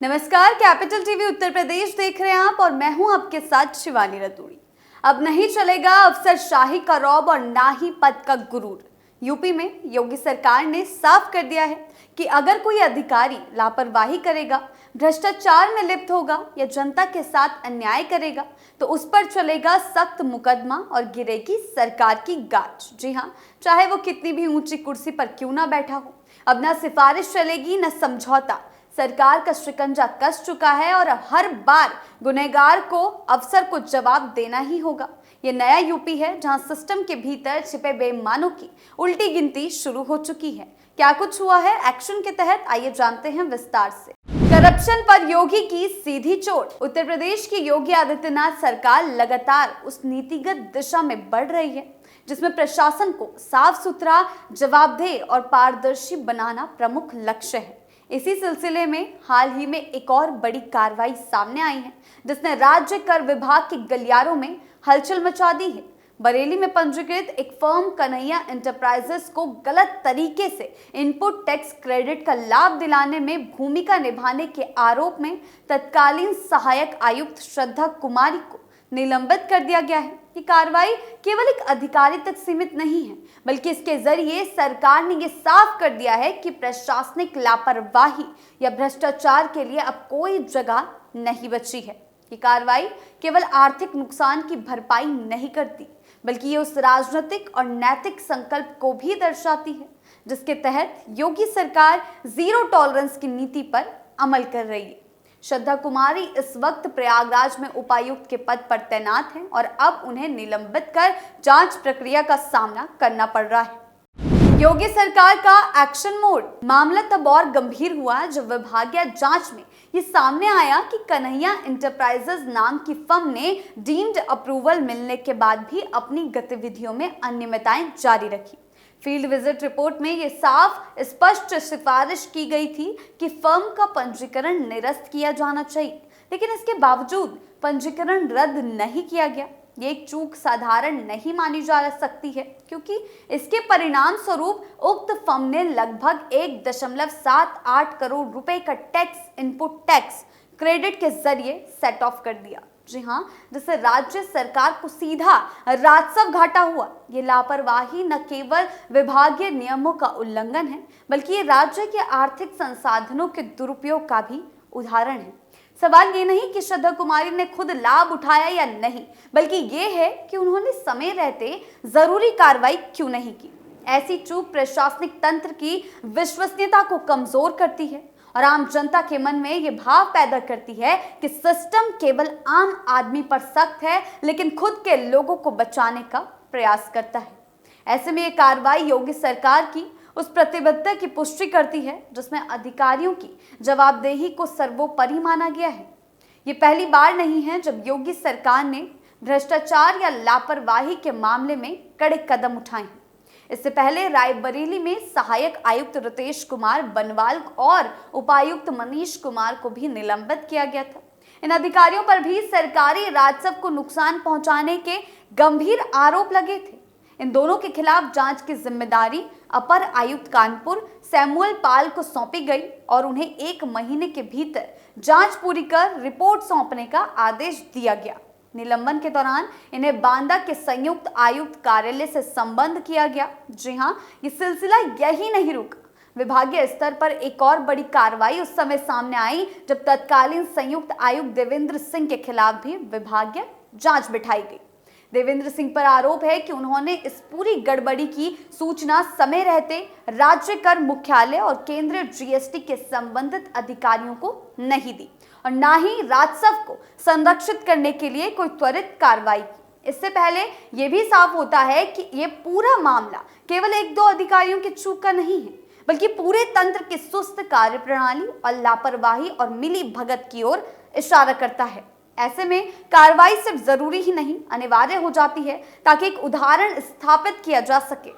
नमस्कार, capital TV Uttar Pradesh देख रहे हैं आप और मैं हूं आपके साथ शिवानी रतूड़ी। अब नहीं चलेगा अफसरशाही का रौब और ना ही पद का गुरूर। यूपी में योगी सरकार ने साफ कर दिया है कि अगर कोई अधिकारी लापरवाही करेगा, भ्रष्टाचार में लिप्त होगा या जनता के साथ अन्याय करेगा तो उस पर चलेगा सख्त मुकदमा और गिरेगी सरकार की गाज। जी हाँ, चाहे वो कितनी भी ऊंची कुर्सी पर क्यों ना बैठा हो। अब ना सिफारिश चलेगी न समझौता। सरकार का शिकंजा कस चुका है और हर बार गुनहगार को अफसर को जवाब देना ही होगा। ये नया यूपी है जहां सिस्टम के भीतर छिपे बेईमानों की उल्टी गिनती शुरू हो चुकी है। क्या कुछ हुआ है एक्शन के तहत, आइए जानते हैं विस्तार से। करप्शन पर योगी की सीधी चोट। उत्तर प्रदेश की योगी आदित्यनाथ सरकार लगातार उस नीतिगत दिशा में बढ़ रही है जिसमें प्रशासन को साफ सुथरा, जवाबदेह और पारदर्शी बनाना प्रमुख लक्ष्य है। इसी सिलसिले में हाल ही में एक और बड़ी कार्रवाई सामने आई है जिसने राज्य कर विभाग के गलियारों में हलचल मचा दी है। बरेली में पंजीकृत एक फर्म कन्हैया एंटरप्राइजेस को गलत तरीके से इनपुट टैक्स क्रेडिट का लाभ दिलाने में भूमिका निभाने के आरोप में तत्कालीन सहायक आयुक्त श्रद्धा कुमारी को निलंबित कर दिया गया है। ये कार्रवाई केवल एक अधिकारी तक सीमित नहीं है, बल्कि इसके जरिए सरकार ने ये साफ कर दिया है कि प्रशासनिक लापरवाही या भ्रष्टाचार के लिए अब कोई जगह नहीं बची है। ये कार्रवाई केवल आर्थिक नुकसान की भरपाई नहीं करती, बल्कि ये उस राजनीतिक और नैतिक संकल्प को भी दर्शाती है जिसके तहत योगी सरकार जीरो टॉलरेंस की नीति पर अमल कर रही है। श्रद्धा कुमारी इस वक्त प्रयागराज में उपायुक्त के पद पर तैनात हैं और अब उन्हें निलंबित कर जांच प्रक्रिया का सामना करना पड़ रहा है। योगी सरकार का एक्शन मोड। मामला तब और गंभीर हुआ जब विभागीय जांच में ये सामने आया कि कन्हैया एंटरप्राइजेस नाम की फर्म ने डीम्ड अप्रूवल मिलने के बाद भी अपनी गतिविधियों में अनियमितताएं जारी रखी। फील्ड विजिट रिपोर्ट में ये साफ स्पष्ट सिफारिश की गई थी कि फर्म का पंजीकरण निरस्त किया जाना चाहिए, लेकिन इसके बावजूद पंजीकरण रद्द नहीं किया गया। ये एक चूक साधारण नहीं मानी जा सकती है क्योंकि इसके परिणाम स्वरूप उक्त फर्म ने लगभग 1.78 करोड़ रुपए का टैक्स इनपुट टैक्स क्रेडिट के जरिए सेट ऑफ कर दिया। जी हाँ, जिससे राज्य सरकार को सीधा राजस्व घाटा हुआ। ये लापरवाही न केवल विभागीय नियमों का उल्लंघन है, बल्कि ये राज्य के आर्थिक संसाधनों के दुरुपयोग का भी उदाहरण है। सवाल ये नहीं कि श्रद्धा कुमारी ने खुद लाभ उठाया या नहीं, बल्कि ये है कि उन्होंने समय रहते जरूरी कार्रवाई क्यों नहीं की। ऐसी चूक प्रशासनिक तंत्र की विश्वसनीयता को कमजोर करती है और आम जनता के मन में ये भाव पैदा करती है कि सिस्टम केवल आम आदमी पर सख्त है, लेकिन खुद के लोगों को बचाने का प्रयास करता है। ऐसे में ये कार्रवाई योगी सरकार की उस प्रतिबद्धता की पुष्टि करती है जिसमें अधिकारियों की जवाबदेही को सर्वोपरि माना गया है। ये पहली बार नहीं है जब योगी सरकार ने भ्रष्टाचार या लापरवाही के मामले में कड़े कदम उठाए हैं। इससे पहले रायबरेली में सहायक आयुक्त रितेश कुमार बनवाल और उपायुक्त मनीष कुमार को भी निलंबित किया गया था। इन अधिकारियों पर भी सरकारी राजस्व को नुकसान पहुंचाने के गंभीर आरोप लगे थे। इन दोनों के खिलाफ जांच की जिम्मेदारी अपर आयुक्त कानपुर सैमुअल पाल को सौंपी गई और उन्हें 1 महीने के भीतर जांच पूरी कर रिपोर्ट सौंपने का आदेश दिया गया। निलंबन के दौरान इन्हें बांदा के संयुक्त आयुक्त कार्यालय से संबद्ध किया गया। जी हाँ, ये सिलसिला यही नहीं रुका। विभागीय स्तर पर एक और बड़ी कार्रवाई उस समय सामने आई जब तत्कालीन संयुक्त आयुक्त देवेंद्र सिंह के खिलाफ भी विभागीय जांच बिठाई गई। देवेंद्र सिंह पर आरोप है कि उन्होंने इस पूरी गड़बड़ी की सूचना समय रहते राज्य कर मुख्यालय और केंद्रीय जीएसटी के संबंधित अधिकारियों को नहीं दी और ना ही राजस्व को संरक्षित करने के लिए कोई त्वरित कार्रवाई की। इससे पहले यह भी साफ होता है कि यह पूरा मामला केवल 1-2 अधिकारियों की चूक का नहीं है, बल्कि पूरे तंत्र की सुस्त कार्यप्रणाली और लापरवाही और मिली भगत की ओर इशारा करता है। ऐसे में कार्रवाई सिर्फ जरूरी ही नहीं, अनिवार्य हो जाती है ताकि एक उदाहरण स्थापित किया जा सके।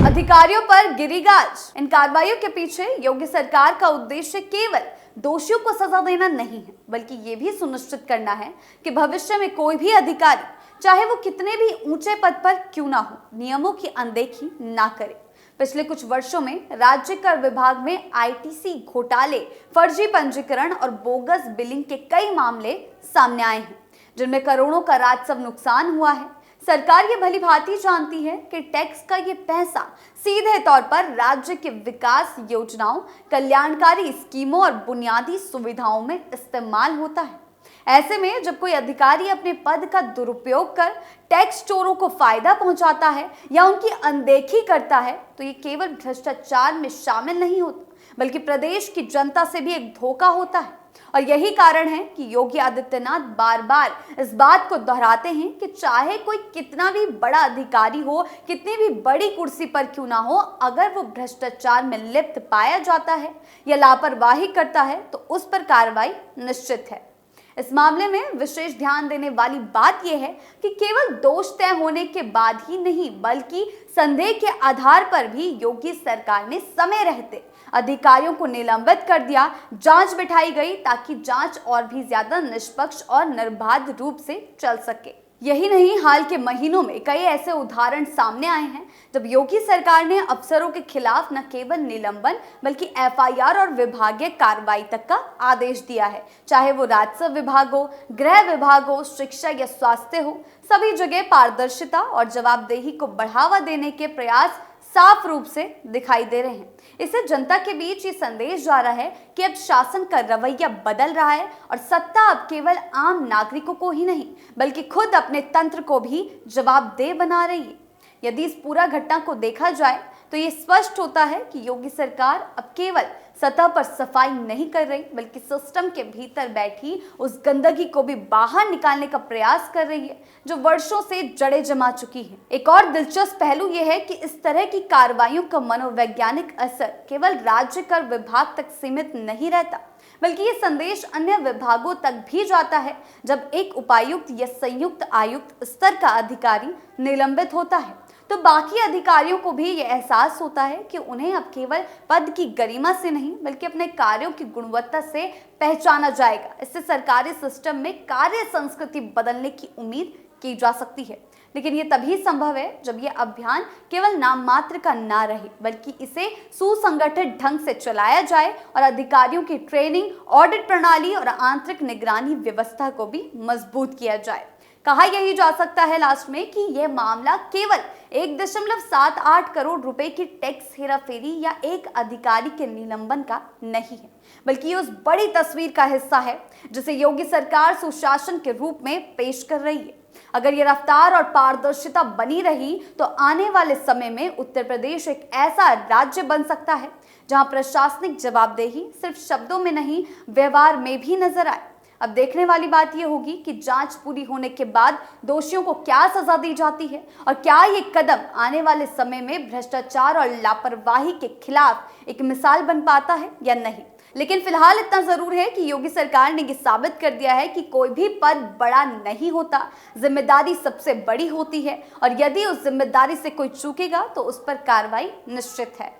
अधिकारियों पर गिरी गाज। इन कार्रवाइयों के पीछे योगी सरकार का उद्देश्य केवल दोषियों को सजा देना नहीं है, बल्कि ये भी सुनिश्चित करना है कि भविष्य में कोई भी अधिकारी, चाहे वो कितने भी ऊंचे पद पर क्यों ना हो, नियमों की अनदेखी ना करे। पिछले कुछ वर्षों में राज्य कर विभाग में आईटीसी घोटाले, फर्जी पंजीकरण और बोगस बिलिंग के कई मामले सामने आए हैं, जिनमें करोड़ों का राजस्व नुकसान हुआ है। सरकार ये भली भांति जानती है कि टैक्स का ये पैसा सीधे तौर पर राज्य के विकास योजनाओं, कल्याणकारी स्कीमों और बुनियादी सुविधाओं में इस्तेमाल होता है। ऐसे में जब कोई अधिकारी अपने पद का दुरुपयोग कर टैक्स चोरों को फायदा पहुंचाता है या उनकी अनदेखी करता है, तो ये केवल भ्रष्टाचार में शामिल नहीं होता, बल्कि प्रदेश की जनता से भी एक धोखा होता है। और यही कारण है कि योगी आदित्यनाथ बार बार इस बात को दोहराते हैं कि चाहे कोई कितना भी बड़ा अधिकारी हो, कितनी भी बड़ी कुर्सी पर क्यों ना हो, अगर वो भ्रष्टाचार में लिप्त पाया जाता है या लापरवाही करता है तो उस पर कार्रवाई निश्चित है। इस मामले में विशेष ध्यान देने वाली बात यह है कि केवल दोष तय होने के बाद ही नहीं, बल्कि संदेह के आधार पर भी योगी सरकार ने समय रहते अधिकारियों को निलंबित कर दिया, जांच बिठाई गई ताकि जांच और भी ज्यादा निष्पक्ष और निर्बाध रूप से चल सके। यही नहीं, हाल के महीनों में कई ऐसे उदाहरण सामने आए हैं जब योगी सरकार ने अफसरों के खिलाफ न केवल निलंबन बल्कि एफआईआर और विभागीय कार्रवाई तक का आदेश दिया है। चाहे वो राजस्व विभाग हो, गृह विभाग हो, शिक्षा या स्वास्थ्य हो, सभी जगह पारदर्शिता और जवाबदेही को बढ़ावा देने के प्रयास साफ रूप से दिखाई दे रहे हैं। इससे जनता के बीच ये संदेश जा रहा है कि अब शासन का रवैया बदल रहा है और सत्ता अब केवल आम नागरिकों को ही नहीं, बल्कि खुद अपने तंत्र को भी जवाबदेह बना रही है। यदि इस पूरा घटना को देखा जाए तो ये स्पष्ट होता है कि योगी सरकार अब केवल सतह पर सफाई नहीं कर रही, बल्कि सिस्टम के भीतर बैठी उस गंदगी को भी बाहर निकालने का प्रयास कर रही है जो वर्षों से जड़ें जमा चुकी है। एक और दिलचस्प पहलू यह है कि इस तरह की कार्रवाइयों का मनोवैज्ञानिक असर केवल राज्य कर विभाग तक सीमित नहीं रहता, बल्कि ये संदेश अन्य विभागों तक भी जाता है। जब एक उपायुक्त या संयुक्त आयुक्त स्तर का अधिकारी निलंबित होता है तो बाकी अधिकारियों को भी ये एहसास होता है कि उन्हें अब केवल पद की गरिमा से नहीं, बल्कि अपने कार्यों की गुणवत्ता से पहचाना जाएगा। इससे सरकारी सिस्टम में कार्य संस्कृति बदलने की उम्मीद की जा सकती है। लेकिन ये तभी संभव है जब ये अभियान केवल नाम मात्र का ना रहे, बल्कि इसे सुसंगठित ढंग से चलाया जाए और अधिकारियों की ट्रेनिंग, ऑडिट प्रणाली और आंतरिक निगरानी व्यवस्था को भी मजबूत किया जाए। कहा यही जा सकता है लास्ट में कि यह मामला केवल 1.78 करोड़ रुपए की टैक्स हेराफेरी या एक अधिकारी के निलंबन का नहीं है, बल्कि उस बड़ी तस्वीर का हिस्सा है जिसे योगी सरकार सुशासन के रूप में पेश कर रही है। अगर ये रफ्तार और पारदर्शिता बनी रही तो आने वाले समय में उत्तर प्रदेश एक ऐसा राज्य बन सकता है जहां प्रशासनिक जवाबदेही सिर्फ शब्दों में नहीं, व्यवहार में भी नजर आए। अब देखने वाली बात यह होगी कि जांच पूरी होने के बाद दोषियों को क्या सजा दी जाती है और क्या ये कदम आने वाले समय में भ्रष्टाचार और लापरवाही के खिलाफ एक मिसाल बन पाता है या नहीं। लेकिन फिलहाल इतना जरूर है कि योगी सरकार ने ये साबित कर दिया है कि कोई भी पद बड़ा नहीं होता, जिम्मेदारी सबसे बड़ी होती है और यदि उस जिम्मेदारी से कोई चूकेगा तो उस पर कार्रवाई निश्चित है।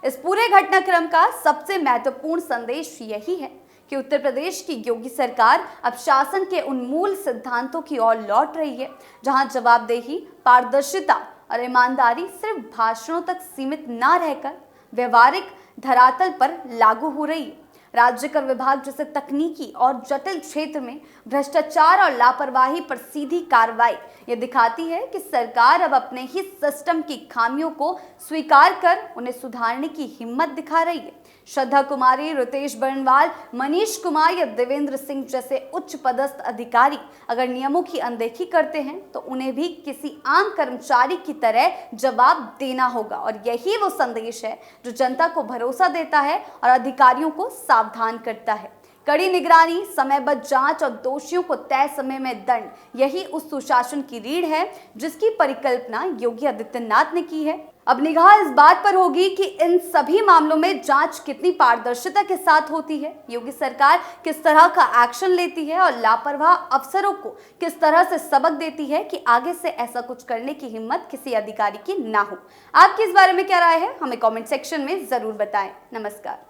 इस पूरे घटनाक्रम का सबसे महत्वपूर्ण संदेश यही है कि उत्तर प्रदेश की योगी सरकार अब शासन के उन मूल सिद्धांतों की ओर लौट रही है जहां जवाबदेही, पारदर्शिता और ईमानदारी सिर्फ भाषणों तक सीमित न रहकर व्यवहारिक धरातल पर लागू हो रही है। राज्य कर विभाग जैसे तकनीकी और जटिल क्षेत्र में भ्रष्टाचार और लापरवाही पर सीधी कार्रवाई ये दिखाती है कि सरकार अब अपने ही सिस्टम की खामियों को स्वीकार कर उन्हें सुधारने की हिम्मत दिखा रही है। श्रद्धा कुमारी, रितेश बर्णवाल, मनीष कुमार या देवेंद्र सिंह जैसे उच्च पदस्थ अधिकारी अगर नियमों की अनदेखी करते हैं तो उन्हें भी किसी आम कर्मचारी की तरह जवाब देना होगा। और यही वो संदेश है जो जनता को भरोसा देता है और अधिकारियों को सावधान करता है। कड़ी निगरानी, समयबद्ध जांच और दोषियों को तय समय में दंड, यही उस सुशासन की रीढ़ है जिसकी परिकल्पना योगी आदित्यनाथ ने की है। अब निगाह इस बात पर होगी कि इन सभी मामलों में जांच कितनी पारदर्शिता के साथ होती है, योगी सरकार किस तरह का एक्शन लेती है और लापरवाह अफसरों को किस तरह से सबक देती है कि आगे से ऐसा कुछ करने की हिम्मत किसी अधिकारी की ना हो। आपकी इस बारे में क्या राय है, हमें कमेंट सेक्शन में जरूर बताएं। नमस्कार।